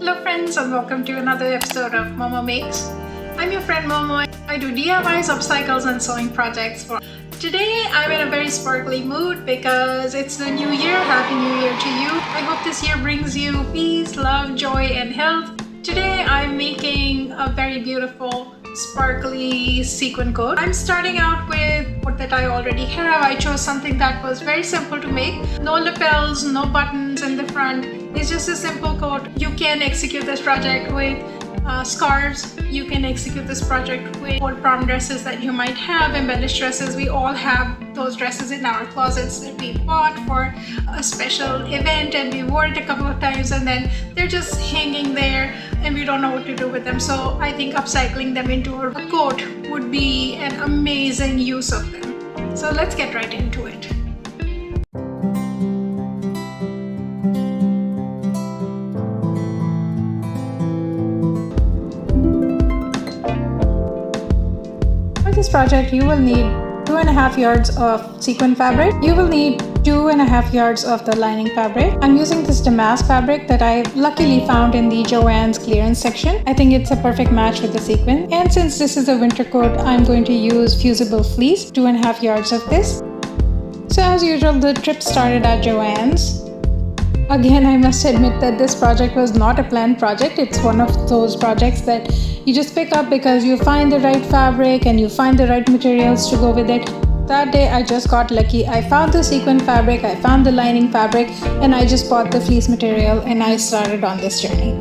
Hello friends and welcome to another episode of Momo Makes. I'm your friend Momo. I do DIYs, upcycles and sewing projects for. Today I'm in a very sparkly mood because it's the new year. Happy New Year to you. I hope this year brings you peace, love, joy and health. Today I'm making a very beautiful sparkly sequin coat. I'm starting out with what that I already have. I chose something that was very simple to make. No lapels, no buttons in the front. It's just a simple coat. You can execute this project with scarves. You can execute this project with old prom dresses that you might have, embellished dresses. We all have those dresses in our closets that we bought for a special event and we wore it a couple of times and then they're just hanging there and we don't know what to do with them. So I think upcycling them into a coat would be an amazing use of them. So let's get right into it. For this project, you will need 2.5 yards of sequin fabric. You will need 2.5 yards of the lining fabric. I'm using this damask fabric that I luckily found in the Joann's clearance section. I think it's a perfect match with the sequin. And since this is a winter coat, I'm going to use fusible fleece, 2.5 yards of this. So as usual, the trip started at Joann's. Again, I must admit that this project was not a planned project. It's one of those projects that you just pick up because you find the right fabric and you find the right materials to go with it. That day I just got lucky. I found the sequin fabric, I found the lining fabric, and I just bought the fleece material and I started on this journey.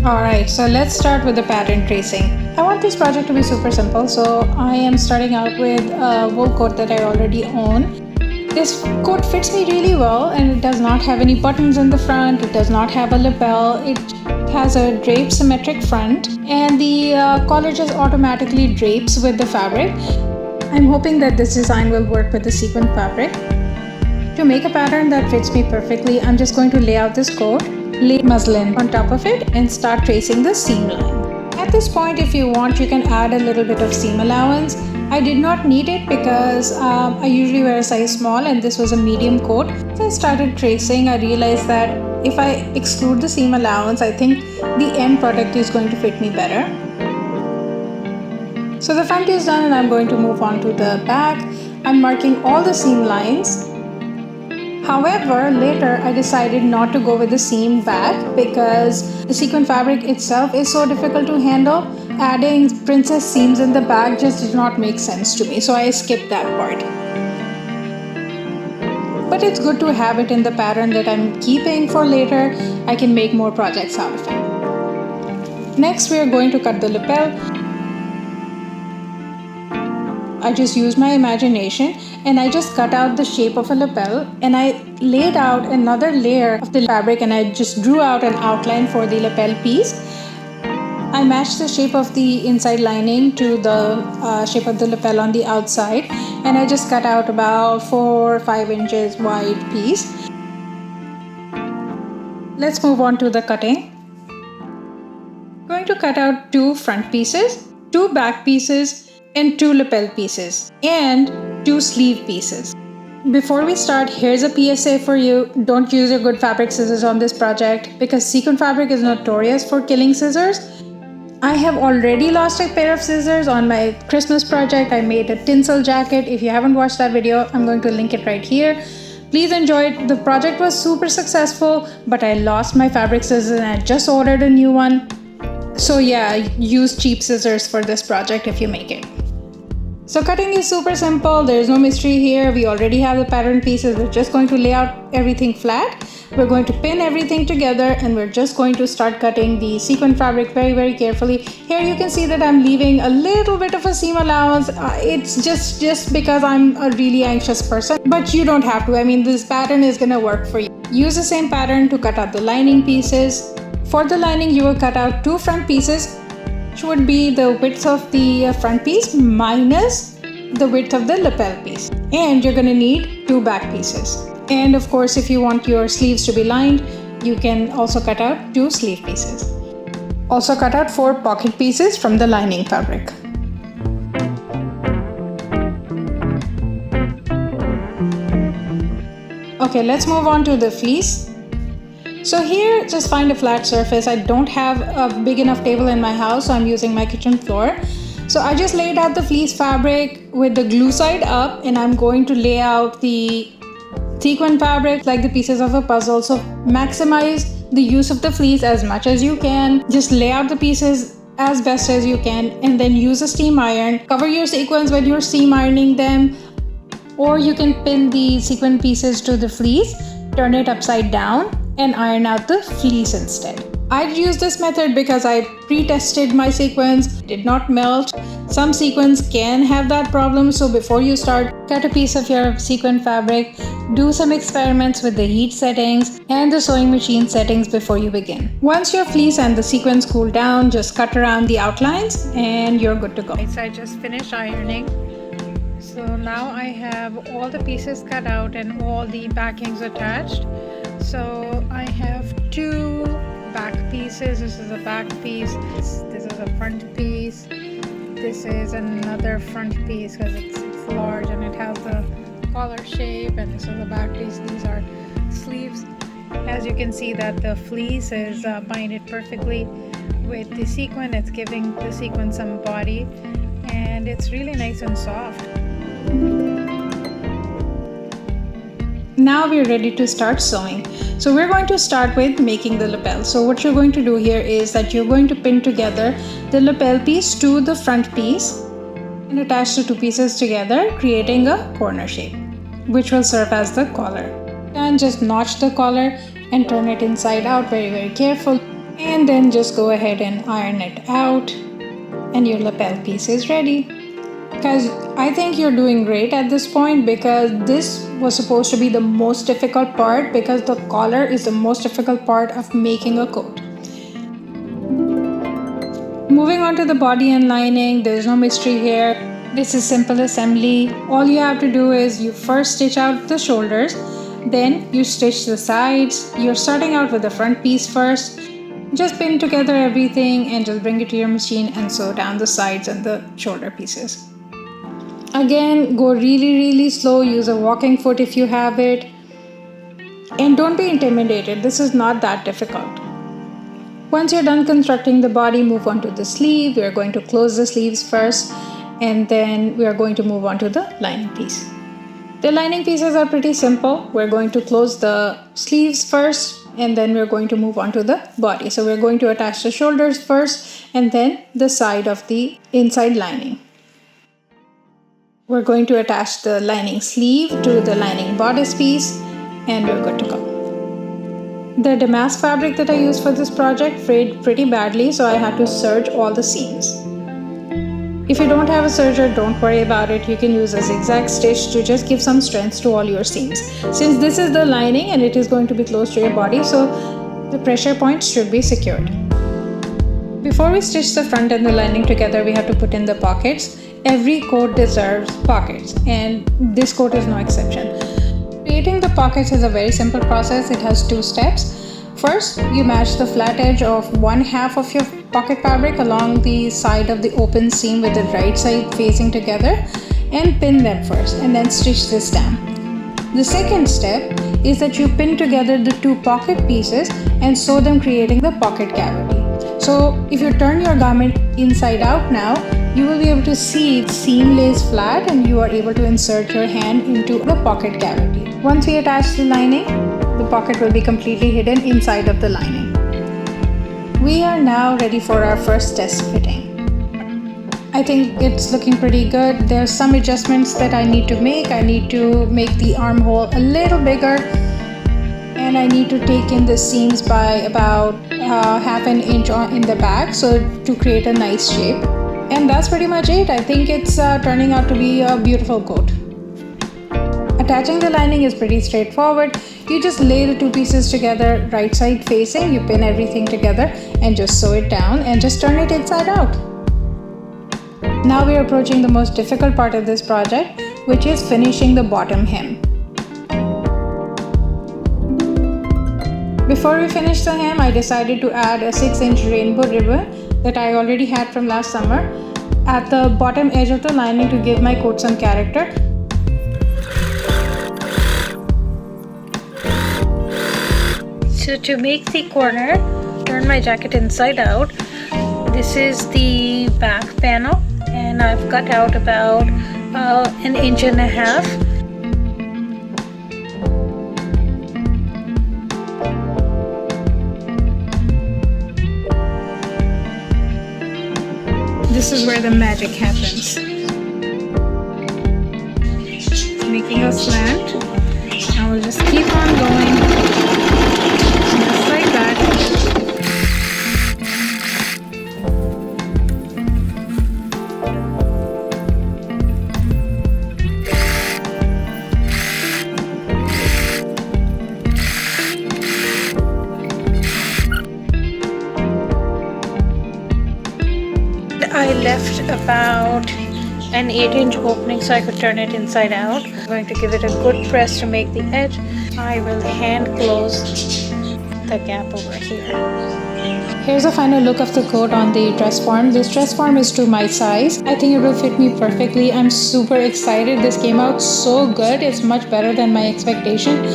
Alright, so let's start with the pattern tracing. I want this project to be super simple, so I am starting out with a wool coat that I already own. This coat fits me really well and it does not have any buttons in the front, it does not have a lapel, it has a draped symmetric front and the collar just automatically drapes with the fabric. I'm hoping that this design will work with the sequin fabric. To make a pattern that fits me perfectly, I'm just going to lay out this coat, lay muslin on top of it and start tracing the seam line. At this point, if you want, you can add a little bit of seam allowance. I did not need it because I usually wear a size small and this was a medium coat. So I started tracing. I realized that if I exclude the seam allowance, I think the end product is going to fit me better. So the front is done and I'm going to move on to the back. I'm marking all the seam lines. However, later I decided not to go with the seam back because the sequin fabric itself is so difficult to handle. Adding princess seams in the back just did not make sense to me, so I skipped that part. But it's good to have it in the pattern that I'm keeping for later. I can make more projects out of it. Next, we are going to cut the lapel. I just used my imagination and I just cut out the shape of a lapel and I laid out another layer of the fabric and I just drew out an outline for the lapel piece. I matched the shape of the inside lining to the shape of the lapel on the outside and I just cut out about 4 or 5 inches wide piece. Let's move on to the cutting. I'm going to cut out 2 front pieces, 2 back pieces and 2 lapel pieces and 2 sleeve pieces. Before we start, here's a PSA for you. Don't use your good fabric scissors on this project because sequin fabric is notorious for killing scissors. I have already lost a pair of scissors on my Christmas project. I made a tinsel jacket. If you haven't watched that video, I'm going to link it right here. Please enjoy it. The project was super successful, but I lost my fabric scissors and I just ordered a new one. So yeah, use cheap scissors for this project if you make it. So cutting is super simple. There's no mystery here. We already have the pattern pieces. We're just going to lay out everything flat. We're going to pin everything together and we're just going to start cutting the sequin fabric very carefully. Here you can see that I'm leaving a little bit of a seam allowance. It's just because I'm a really anxious person, but you don't have to. I mean, this pattern is gonna work for you. Use the same pattern to cut out the lining pieces. For the lining, you will cut out 2 front pieces, which would be the width of the front piece minus the width of the lapel piece. And you're gonna need 2 back pieces. And of course, if you want your sleeves to be lined, you can also cut out 2 sleeve pieces. Also cut out 4 pocket pieces from the lining fabric. Okay, let's move on to the fleece. So here, just find a flat surface. I don't have a big enough table in my house, so I'm using my kitchen floor. So I just laid out the fleece fabric with the glue side up, and I'm going to lay out the sequin fabric like the pieces of a puzzle. So maximize the use of the fleece as much as you can. Just lay out the pieces as best as you can, and then use a steam iron. Cover your sequins when you're steam ironing them, or you can pin the sequin pieces to the fleece, turn it upside down, and iron out the fleece instead. I'd use this method because I pre-tested my sequins, did not melt. Some sequins can have that problem, so before you start, cut a piece of your sequin fabric, do some experiments with the heat settings and the sewing machine settings before you begin. Once your fleece and the sequins cool down, just cut around the outlines and you're good to go. So I just finished ironing. So now I have all the pieces cut out and all the backings attached. So I have two back pieces. This is a back piece, this is a front piece, this is another front piece because it's large and it has the collar shape, and this is the back piece. These are sleeves. As you can see that the fleece is binded perfectly with the sequin. It's giving the sequin some body and it's really nice and soft. Now we're ready to start sewing. So we're going to start with making the lapel. So what you're going to do here is that you're going to pin together the lapel piece to the front piece and attach the two pieces together, creating a corner shape, which will serve as the collar. And just notch the collar and turn it inside out, very careful. And then just go ahead and iron it out and your lapel piece is ready. Guys, I think you're doing great at this point, because this was supposed to be the most difficult part, because the collar is the most difficult part of making a coat. Moving on to the body and lining, there's no mystery here. This is simple assembly. All you have to do is you first stitch out the shoulders, then you stitch the sides. You're starting out with the front piece first. Just pin together everything and just bring it to your machine and sew down the sides and the shoulder pieces. Again, go really slow. Use a walking foot if you have it. And don't be intimidated. This is not that difficult. Once you're done constructing the body, move on to the sleeve. We are going to close the sleeves first, and then we are going to move on to the lining piece. The lining pieces are pretty simple. We're going to close the sleeves first, and then we're going to move on to the body. So we're going to attach the shoulders first and then the side of the inside lining. We're going to attach the lining sleeve to the lining bodice piece and we're good to go. The damask fabric that I used for this project frayed pretty badly, so I had to serge all the seams. If you don't have a serger, don't worry about it. You can use a zigzag stitch to just give some strength to all your seams. Since this is the lining and it is going to be close to your body, so the pressure points should be secured. Before we stitch the front and the lining together, we have to put in the pockets. Every coat deserves pockets, and this coat is no exception. Creating the pockets is a very simple process. It has two steps. First, you match the flat edge of one half of your pocket fabric along the side of the open seam with the right side facing together and pin them first, and then stitch this down. The second step is that you pin together the two pocket pieces and sew them, creating the pocket cavity. So if you turn your garment inside out now, you will be able to see the seam lays flat and you are able to insert your hand into the pocket cavity. Once we attach the lining, the pocket will be completely hidden inside of the lining. We are now ready for our first test fitting. I think it's looking pretty good. There's some adjustments that I need to make. I need to make the armhole a little bigger, and I need to take in the seams by about half an inch in the back, so to create a nice shape. And that's pretty much it. I think it's turning out to be a beautiful coat. Attaching the lining is pretty straightforward. You just lay the two pieces together right side facing, you pin everything together and just sew it down and just turn it inside out. Now we are approaching the most difficult part of this project, which is finishing the bottom hem. Before we finish the hem, I decided to add a 6-inch rainbow ribbon that I already had from last summer at the bottom edge of the lining to give my coat some character. So to make the corner, turn my jacket inside out. This is the back panel, and I've cut out about 1.5 inches. This is where the magic happens. Making a slant. I will just keep on going, just like that. I left about an 8-inch opening so I could turn it inside out. I'm going to give it a good press to make the edge. I will hand close the gap over here. Here's a final look of the coat on the dress form. This dress form is to my size. I think it will fit me perfectly. I'm super excited. This came out so good. It's much better than my expectation.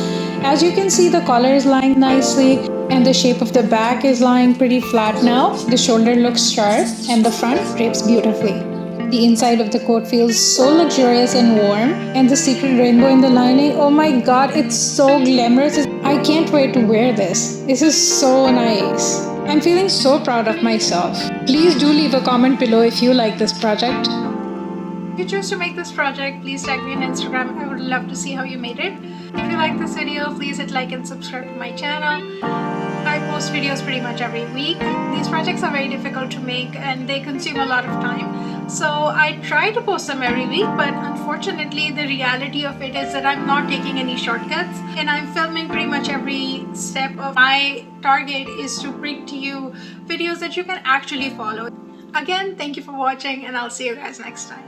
As you can see, the collar is lying nicely and the shape of the back is lying pretty flat now. The shoulder looks sharp and the front drapes beautifully. The inside of the coat feels so luxurious and warm, and the secret rainbow in the lining, oh my god, it's so glamorous. I can't wait to wear this. This is so nice. I'm feeling so proud of myself. Please do leave a comment below if you like this project. If you choose to make this project, please tag me on Instagram. I would love to see how you made it. If you like this video, please hit like and subscribe to my channel. I post videos pretty much every week. These projects are very difficult to make and they consume a lot of time. So I try to post them every week, but unfortunately the reality of it is that I'm not taking any shortcuts and I'm filming pretty much every step of my target is to bring to you videos that you can actually follow. Again, thank you for watching and I'll see you guys next time.